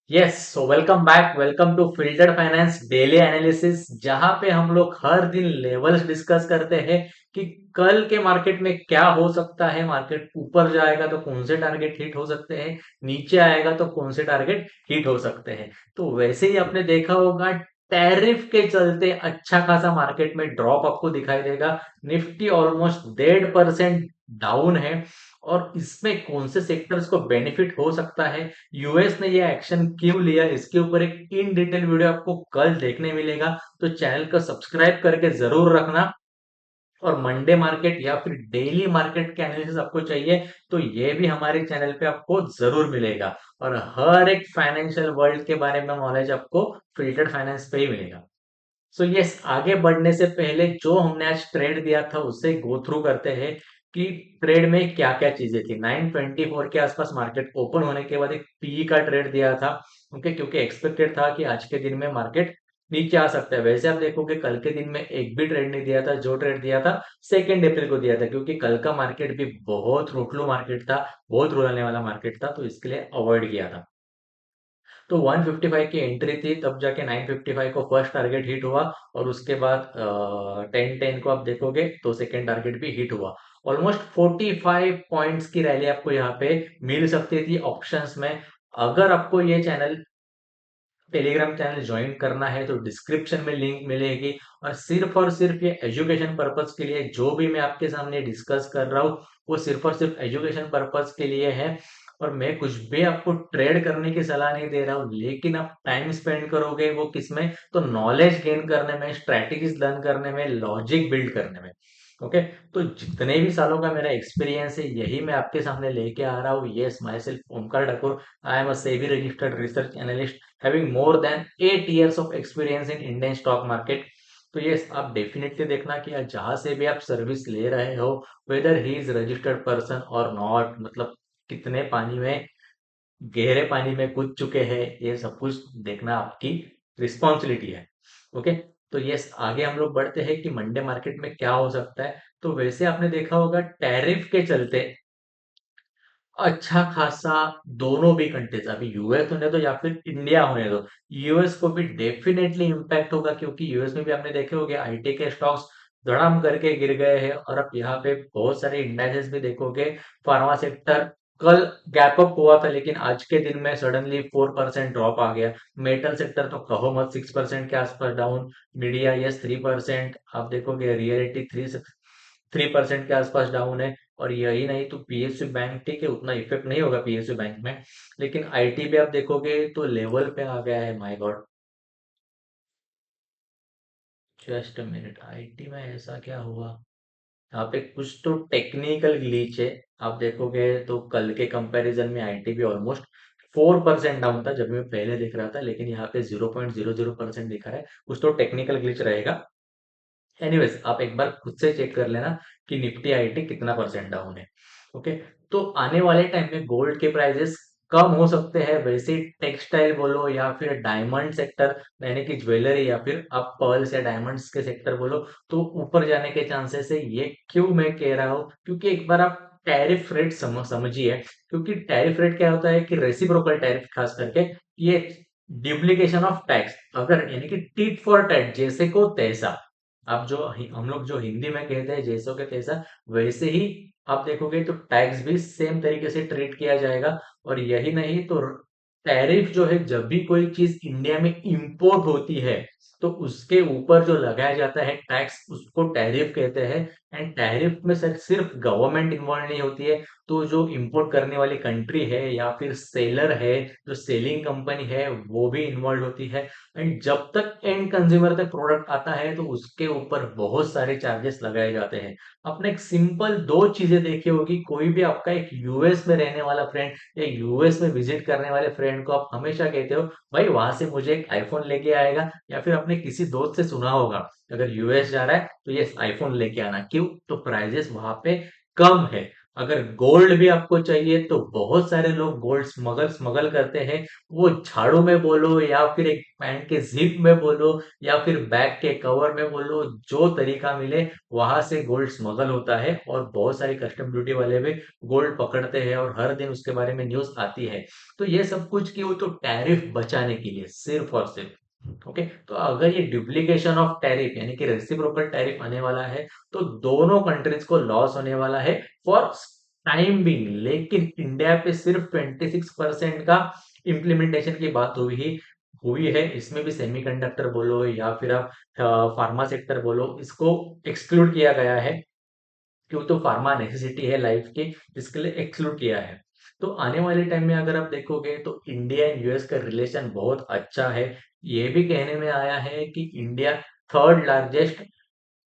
Yes, so welcome back. Welcome to filtered finance daily analysis, जहां पे हम लोग हर दिन लेवल्स डिस्कस करते हैं कि कल के मार्केट में क्या हो सकता है। मार्केट ऊपर जाएगा तो कौन से टारगेट हिट हो सकते हैं, नीचे आएगा तो कौन से टारगेट हिट हो सकते हैं। तो वैसे ही आपने देखा होगा, टैरिफ के चलते अच्छा खासा मार्केट में ड्रॉप आपको दिखाई देगा। निफ्टी ऑलमोस्ट 1.5% डाउन है। और इसमें कौन से सेक्टर्स को बेनिफिट हो सकता है, यूएस ने ये एक्शन क्यों लिया, इसके ऊपर एक इन डिटेल वीडियो आपको कल देखने मिलेगा। तो चैनल को सब्सक्राइब करके जरूर रखना। और मंडे मार्केट या फिर डेली मार्केट के एनालिसिस आपको चाहिए तो ये भी हमारे चैनल पे आपको जरूर मिलेगा। और हर एक फाइनेंशियल वर्ल्ड के बारे में नॉलेज आपको फिल्टर्ड फाइनेंस पे ही मिलेगा। सो यस, आगे बढ़ने से पहले जो हमने आज ट्रेड दिया था उससे गो थ्रू करते हैं कि ट्रेड में क्या क्या चीजें थी। 924 के आसपास मार्केट ओपन होने के बाद एक पी का ट्रेड दिया था। ओके, क्योंकि एक्सपेक्टेड था कि आज के दिन में मार्केट नीचे आ सकता है। वैसे आप देखोगे कल के दिन में एक भी ट्रेड नहीं दिया था। जो ट्रेड दिया था 2 अप्रैल को दिया था, क्योंकि कल का मार्केट भी बहुत रोटलू मार्केट था, बहुत रुलाने वाला मार्केट था, तो इसके लिए अवॉइड किया था। तो 155 की एंट्री थी, तब जाके 955 को फर्स्ट टारगेट हिट हुआ। और उसके बाद 10-10 को आप देखोगे तो सेकेंड टारगेट भी हिट हुआ। ऑलमोस्ट 45 पॉइंट्स की रैली आपको यहाँ पे मिल सकती थी ऑप्शंस में। अगर आपको ये चैनल, टेलीग्राम चैनल ज्वाइन करना है तो डिस्क्रिप्शन में लिंक मिलेगी। और सिर्फ ये एजुकेशन पर्पज के लिए, जो भी मैं आपके सामने डिस्कस कर रहा हूँ वो सिर्फ और सिर्फ एजुकेशन पर्पज के लिए है। और मैं कुछ भी आपको ट्रेड करने की सलाह नहीं दे रहा हूँ, लेकिन आप टाइम स्पेंड करोगे वो किसमें, तो नॉलेज गेन करने में, स्ट्रैटेजीज लर्न करने में, लॉजिक बिल्ड करने में। ओके, तो जितने भी सालों का मेरा एक्सपीरियंस है यही मैं आपके सामने लेके आ रहा हूँ। Yes, my self Omkar Thakur. I am a SEBI registered research analyst having more than 8 years of experience in Indian stock market। तो ये आप डेफिनेटली देखना कि जहां से भी आप सर्विस ले रहे हो, weather he is registered person और नॉट, मतलब कितने पानी में, गहरे पानी में कूद चुके हैं, ये सब कुछ देखना आपकी रिस्पॉन्सिबिलिटी है। ओके, तो ये आगे हम लोग बढ़ते हैं कि मंडे मार्केट में क्या हो सकता है। तो वैसे आपने देखा होगा टैरिफ के चलते अच्छा खासा दोनों भी कंट्रीज, अभी यूएस होने दो या फिर इंडिया होने दो, यूएस को भी डेफिनेटली इम्पैक्ट होगा, क्योंकि यूएस में भी आपने देखे होंगे आईटी के स्टॉक्स धड़ाम करके गिर गए हैं। और अब यहाँ पे बहुत सारे इंडाइसेस भी देखोगे। फार्मा सेक्टर कल गैप अप हुआ था, लेकिन आज के दिन में सडनली 4% ड्रॉप आ गया। मेटल सेक्टर तो कहो मत, 6% के आसपास डाउन। मीडिया यस 3%, आप देखोगे रियलिटी 3% के आसपास डाउन है। और यही नहीं तो पीएसयू बैंक, ठीक है, उतना इफेक्ट नहीं होगा पीएसयू बैंक में, लेकिन आईटी भी आप देखोगे तो लेवल पे आ गया है। My God, just a minute, IT में ऐसा क्या हुआ? यहाँ पे कुछ तो टेक्निकल ग्लिच है। आप देखोगे तो कल के कंपैरिजन में आईटी भी ऑलमोस्ट 4% डाउन था जब मैं पहले देख रहा था, लेकिन यहाँ पे 0.00% दिखा है। कुछ तो टेक्निकल ग्लिच रहेगा। एनीवेज, आप एक बार खुद से चेक कर लेना कि निफ्टी आईटी कितना परसेंट डाउन है। ओके, तो आने वाले टाइम में गोल्ड के प्राइसेस कम हो सकते हैं। वैसे टेक्सटाइल बोलो या फिर डायमंड सेक्टर, यानी कि ज्वेलरी, या फिर आप पर्ल्स या डायमंड्स के सेक्टर बोलो, तो ऊपर जाने के चांसेस है। ये क्यों मैं कह रहा हूँ, क्योंकि एक बार आप टैरिफ रेट समझिए। क्योंकि टैरिफ रेट क्या होता है कि रेसिप्रोकल टैरिफ, खास करके ये डुप्लीकेशन ऑफ टैक्स, अगर यानी कि टीट फॉर टैट, जैसे को तैसा। आप जो हम लोग जो हिंदी में कहते हैं जैसो के तैसा, वैसे ही आप देखोगे तो टैक्स भी सेम तरीके से ट्रीट किया जाएगा। और यही नहीं तो टैरिफ जो है, जब भी कोई चीज इंडिया में इंपोर्ट होती है तो उसके ऊपर जो लगाया जाता है टैक्स, उसको टैरिफ कहते हैं। एंड टैरिफ में सर सिर्फ गवर्नमेंट इन्वॉल्व नहीं होती है, तो जो इंपोर्ट करने वाली कंट्री है या फिर सेलर है, जो सेलिंग कंपनी है, वो भी इन्वॉल्व होती है। एंड जब तक एंड कंज्यूमर तक प्रोडक्ट आता है तो उसके ऊपर बहुत सारे चार्जेस लगाए जाते हैं। आपने एक सिंपल दो चीजें देखी होगी, कोई भी आपका एक यूएस में रहने वाला फ्रेंड या यूएस में विजिट करने वाले फ्रेंड को आप हमेशा कहते हो भाई वहां से मुझे एक आईफोन लेके आएगा, या फिर आपने किसी दोस्त से सुना होगा अगर यूएस जा रहा है तो ये आईफोन लेके आना। क्यों? तो प्राइजेस वहां पे कम है। अगर गोल्ड भी आपको चाहिए तो बहुत सारे लोग गोल्ड स्मगल स्मगल करते हैं। वो झाड़ू में बोलो या फिर एक पैंट के जिप में बोलो या फिर बैग के कवर में बोलो, जो तरीका मिले वहां से गोल्ड स्मगल होता है। और बहुत सारी कस्टम ड्यूटी वाले भी गोल्ड पकड़ते हैं और हर दिन उसके बारे में न्यूज आती है। तो ये सब कुछ क्यों? तो टैरिफ बचाने के लिए, सिर्फ और सिर्फ। ओके, तो अगर ये डुप्लीकेशन ऑफ टैरिफ यानी कि रेसिप्रोकल टैरिफ आने वाला है, तो दोनों कंट्रीज को लॉस होने वाला है फॉर टाइम बिंग। लेकिन इंडिया पे सिर्फ 26% का इम्प्लीमेंटेशन की बात हुई है। इसमें भी सेमीकंडक्टर बोलो या फिर आप फार्मा सेक्टर बोलो, इसको एक्सक्लूड किया गया है। क्यों? तो फार्मा नेसेसिटी है लाइफ की, इसके लिए एक्सक्लूड किया है। तो आने वाले टाइम में अगर आप देखोगे तो इंडिया एंड यूएस का रिलेशन बहुत अच्छा है। ये भी कहने में आया है कि इंडिया थर्ड लार्जेस्ट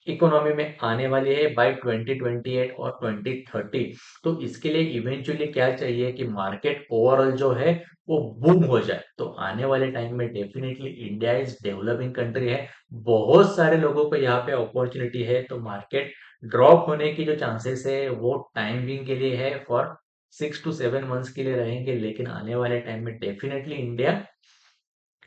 इकोनॉमी में आने वाली है बाय 2028 और 2030। तो इसके लिए इवेंचुअली क्या चाहिए कि मार्केट ओवरऑल जो है वो बूम हो जाए। तो आने वाले टाइम में definitely India is developing country है, बहुत सारे लोगों को यहाँ पे अपॉर्चुनिटी है। तो मार्केट ड्रॉप होने की जो चांसेस है वो टाइम बिंग के लिए है, फॉर 6 to 7 मंथ्स के लिए रहेंगे। लेकिन आने वाले टाइम में डेफिनेटली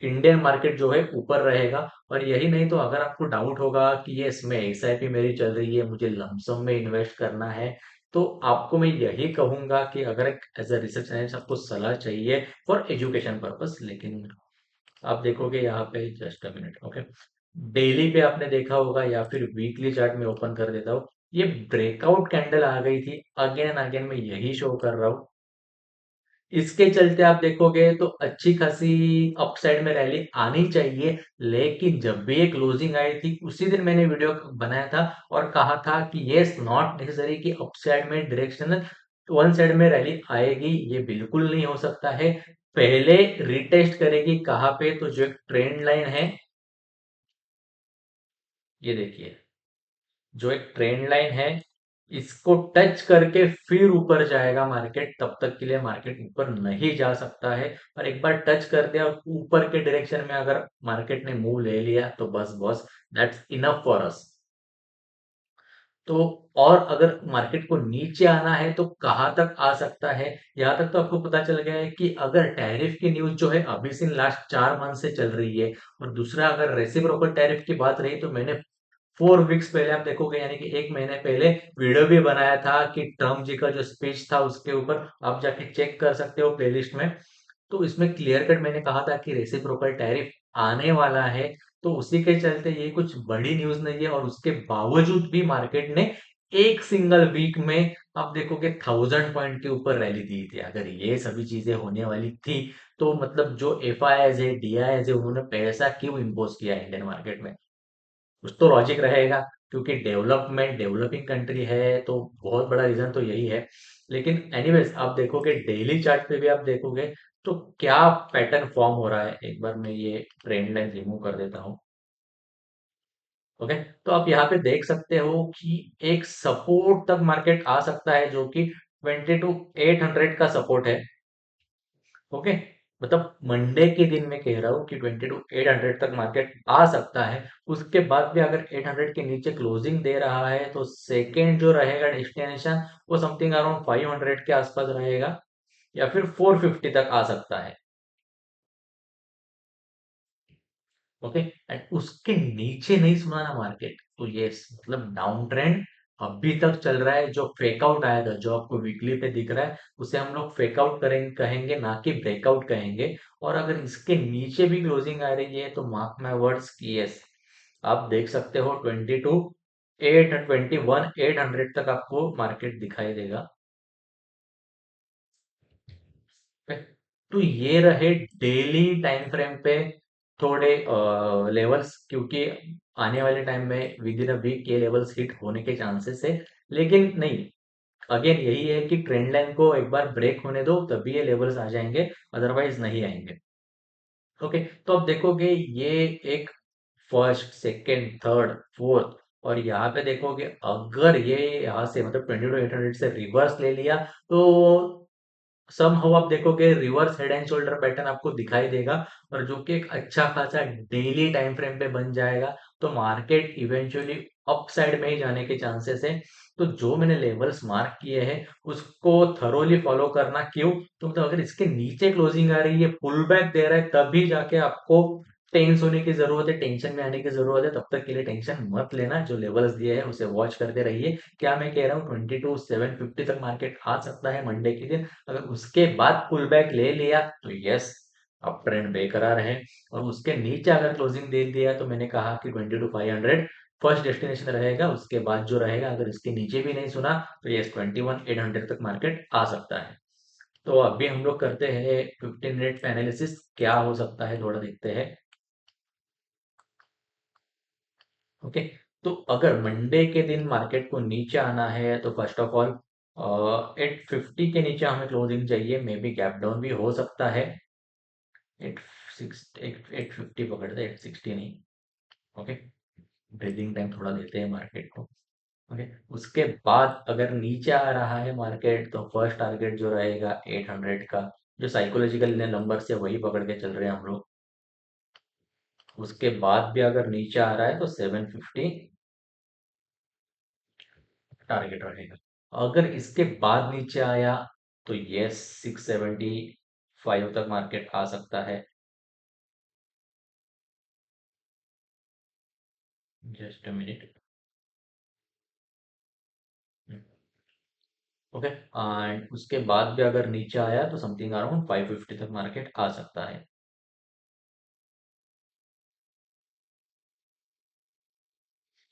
इंडियन मार्केट जो है ऊपर रहेगा। और यही नहीं तो अगर आपको डाउट होगा कि ये इसमें एसआईपी मेरी चल रही है, मुझे लमसम में इन्वेस्ट करना है, तो आपको मैं यही कहूंगा कि अगर एज अ रिसर्च एनालिस्ट आपको सलाह चाहिए फॉर एजुकेशन पर्पस। लेकिन आप देखोगे यहाँ पे, just a minute, okay, daily पे आपने देखा होगा या फिर वीकली चार्ट में ओपन कर देता हूँ, ये ब्रेकआउट कैंडल आ गई थी, अगेन एंड अगेन मैं यही शो कर रहा हूँ। इसके चलते आप देखोगे तो अच्छी खासी अपसाइड में रैली आनी चाहिए। लेकिन जब भी ये क्लोजिंग आई थी उसी दिन मैंने वीडियो बनाया था और कहा था कि ये नॉट नेसेसरी कि अपसाइड में डायरेक्शनल वन साइड में रैली आएगी, ये बिल्कुल नहीं हो सकता है। पहले रिटेस्ट करेगी कहाँ पे? तो जो एक ट्रेंड लाइन है, ये देखिए, जो एक ट्रेंड लाइन है, इसको टच करके फिर ऊपर जाएगा मार्केट। तब तक के लिए मार्केट ऊपर नहीं जा सकता है। और एक बार टच कर दिया ऊपर के डायरेक्शन में, अगर मार्केट ने मूव ले लिया तो बस boss, that's enough for us. तो और अगर मार्केट को नीचे आना है तो कहाँ तक आ सकता है? यहाँ तक तो आपको पता चल गया है कि अगर टैरिफ की न्यूज जो है अभी से लास्ट 4 मंथ से चल रही है, और दूसरा अगर रेसिप्रोकल टैरिफ की बात रही, तो मैंने 4 वीक्स पहले आप देखोगे यानी कि 1 महीने पहले वीडियो भी बनाया था कि ट्रम्प जी का जो स्पीच था उसके ऊपर, आप जाके चेक कर सकते हो प्लेलिस्ट में। तो इसमें क्लियर कट मैंने कहा था कि रेसिप्रोकल टैरिफ आने वाला है। तो उसी के चलते ये कुछ बड़ी न्यूज नहीं है, और उसके बावजूद भी मार्केट ने एक सिंगल वीक में आप देखोगे 1000 पॉइंट के ऊपर रैली दी थी। अगर ये सभी चीजें होने वाली थी, तो मतलब जो एफ आई एस है, डी आई एस है, उन्होंने पैसा क्यों इम्पोज किया इंडियन मार्केट में? कुछ तो लॉजिक रहेगा, क्योंकि डेवलपमेंट डेवलपिंग कंट्री है, तो बहुत बड़ा रीजन तो यही है। लेकिन एनीवेज आप देखोगे डेली चार्ट पे भी आप देखोगे तो क्या पैटर्न फॉर्म हो रहा है। एक बार मैं ये ट्रेंड लाइन रिमूव कर देता हूँ। ओके, तो आप यहाँ पे देख सकते हो कि एक सपोर्ट तक मार्केट आ सकता है, जो कि 22,800 का सपोर्ट है। ओके, मतलब मंडे के दिन मैं कह रहा हूँ कि 22,800 तक मार्केट आ सकता है। उसके बाद भी अगर 800 के नीचे क्लोजिंग दे रहा है तो सेकेंड जो रहेगा डेस्टिनेशन, वो समथिंग अराउंड 500 के आसपास रहेगा, या फिर 450 तक आ सकता है। ओके, एंड उसके नीचे नहीं सुनाना मार्केट, तो ये मतलब डाउन ट्रेंड अभी तक चल रहा है। जो फेक आउट आया था, जो आपको वीकली पे दिख रहा है, उसे हम लोग फेक आउट करेंगे, कहेंगे ना कि ब्रेकआउट कहेंगे। और अगर इसके नीचे भी क्लोजिंग आ रही है तो मार्क माय वर्ड्स की यस, आप देख सकते हो 21,800 तक आपको मार्केट दिखाई देगा। तो ये रहे डेली टाइम फ्रेम पे थोड़े लेवल्स, क्योंकि आने वाले टाइम में विद इन अ वीक ये लेवल्स हिट होने के चांसेस है। लेकिन नहीं, अगेन यही है कि ट्रेंड लाइन को एक बार ब्रेक होने दो तभी ये लेवल्स आ जाएंगे, अदरवाइज नहीं आएंगे। ओके, तो अब देखोगे ये एक फर्स्ट सेकेंड थर्ड फोर्थ, और यहाँ पे देखोगे अगर ये यहाँ से मतलब 22,800 से रिवर्स ले लिया, तो समहाउ आप देखोगे reverse head and shoulder pattern आपको दिखाई देगा, और जो कि एक अच्छा खासा डेली टाइम फ्रेम पे बन जाएगा। तो मार्केट इवेंचुअली अप साइड में ही जाने के चांसेस है। तो जो मैंने लेवल्स मार्क किए हैं उसको थरोली फॉलो करना। क्यों? तो मतलब अगर इसके नीचे क्लोजिंग आ रही है, पुल बैक दे रहा है, तभी जाके आपको टेंस होने की जरूरत है, टेंशन में आने की जरूरत है। तब तक के लिए टेंशन मत लेना, जो लेवल्स दिए हैं उसे वॉच करते रहिए। क्या मैं कह रहा हूँ, 22,750 तक मार्केट आ सकता है मंडे के दिन। अगर उसके बाद पुल बैक ले लिया तो यस, अप ट्रेंड बेकरार है। और उसके नीचे अगर क्लोजिंग दे दिया तो मैंने कहा कि 22,500 फर्स्ट डेस्टिनेशन रहेगा। उसके बाद जो रहेगा, अगर इसके नीचे भी नहीं सुना तो यस, 21,800 तक मार्केट आ सकता है। तो अभी हम लोग करते हैं 15 मिनट पे एनालिसिस, क्या हो सकता है थोड़ा देखते हैं। ओके, तो अगर मंडे के दिन मार्केट को नीचे आना है तो फर्स्ट ऑफ ऑल 850 के नीचे हमें क्लोजिंग चाहिए। मे बी गैप डाउन भी हो सकता है। 850 पकड़ते, 860 नहीं। ओके, ब्रीदिंग टाइम थोड़ा देते हैं मार्केट को। ओके, उसके बाद अगर नीचे आ रहा है मार्केट तो फर्स्ट टारगेट जो रहेगा 800 का, जो साइकोलॉजिकल नंबर से वही पकड़ के चल रहे हैं हम लोग। उसके बाद भी अगर नीचे आ रहा है तो 750 टारगेट रहेगा। अगर इसके बाद नीचे आया तो यस, 675 तक मार्केट आ सकता है। Just a minute. Okay, and उसके बाद भी अगर नीचे आया तो समथिंग अराउंड 550 तक मार्केट आ सकता है।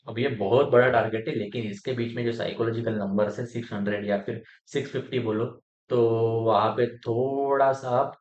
अब ये बहुत बड़ा टारगेट है, लेकिन इसके बीच में जो साइकोलॉजिकल नंबर है 600 या फिर 650 बोलो, तो वहां पे थोड़ा सा आप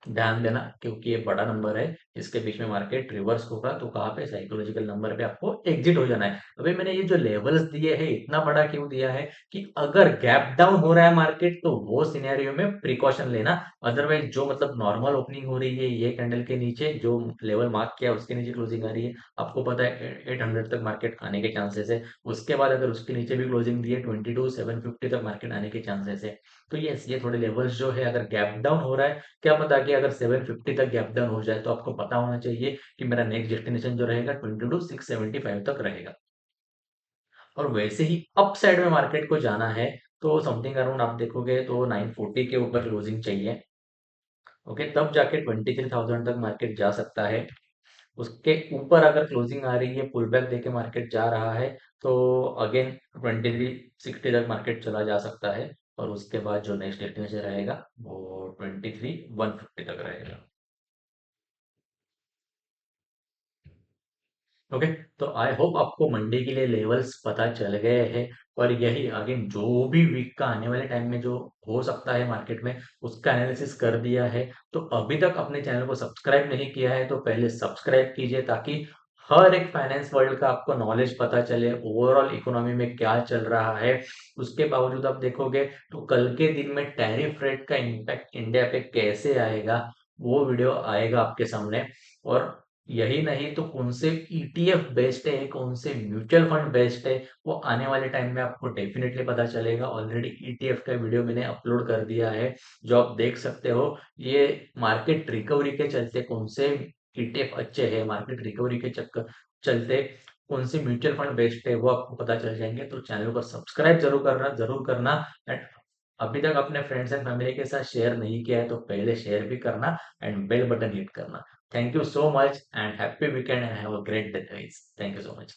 ध्यान देना, क्योंकि ये बड़ा नंबर है। इसके बीच में मार्केट रिवर्स होगा तो कहाँ पे, साइकोलॉजिकल नंबर पे आपको एग्जिट हो जाना है। अभी मैंने ये जो लेवल्स दिए हैं इतना बड़ा क्यों दिया है, कि अगर गैप डाउन हो रहा है मार्केट तो वो सिनेरियो में प्रिकॉशन लेना। अदरवाइज जो मतलब नॉर्मल ओपनिंग हो रही है, ये कैंडल के नीचे जो लेवल मार्क किया उसके नीचे क्लोजिंग आ रही है, आपको पता है 800 तक मार्केट आने के चांसेस है। उसके बाद अगर उसके नीचे भी क्लोजिंग दी है 22,750 तक मार्केट आने के चांसेस है। तो ये थोड़े लेवल्स जो है, अगर गैप डाउन हो रहा है, क्या पता कि अगर 750 तक गैप डाउन हो जाए तो आपको पता होना चाहिए कि मेरा नेक्स्ट डेस्टिनेशन जो रहेगा 22,675 तक रहेगा। और वैसे ही अप साइड में मार्केट को जाना है तो समथिंग अराउंड आप देखोगे तो 940 के ऊपर क्लोजिंग चाहिए। ओके, तब जाके 23,000 तक मार्केट जा सकता है। उसके ऊपर अगर क्लोजिंग आ रही है, पुल बैक देके मार्केट जा रहा है, तो अगेन 2360 तक मार्केट चला जा सकता है। और उसके बाद जो नेक्स्ट डेस्टिनेशन रहेगा वो 23,150 तक रहेगा। ओके, तो आई होप आपको मंडे के लिए लेवल्स पता चल गए हैं। और यही अगेन जो भी वीक का आने वाले टाइम में जो हो सकता है मार्केट में, उसका एनालिसिस कर दिया है। तो अभी तक अपने चैनल को सब्सक्राइब नहीं किया है तो पहले सब्सक्राइब कीजिए, ताकि हर एक फाइनेंस वर्ल्ड का आपको नॉलेज पता चले, ओवरऑल इकोनॉमी में क्या चल रहा है। उसके बावजूद आप देखोगे तो कल के दिन में टैरिफ रेट का इम्पैक्ट इंडिया पे कैसे आएगा, वो वीडियो आएगा आपके सामने। और यही नहीं तो कौन से ईटीएफ बेस्ड है, कौन से म्यूचुअल फंड बेस्ड है, वो आने वाले टाइम में आपको डेफिनेटली पता चलेगा। ऑलरेडी ईटीएफ का वीडियो मैंने अपलोड कर दिया है, जो आप देख सकते हो। ये मार्केट रिकवरी के चलते कौन से ईटीएफ अच्छे हैं, मार्केट रिकवरी के चक्कर चलते कौन से म्यूचुअल फंड बेस्ड है, वो आपको पता चल जाएंगे। तो चैनल को सब्सक्राइब जरूर करना, जरूर करना। एंड अभी तक अपने फ्रेंड्स एंड फैमिली के साथ शेयर नहीं किया है तो पहले शेयर भी करना एंड बेल बटन हिट करना। Thank you so much and happy weekend and have a great day guys. Thank you so much.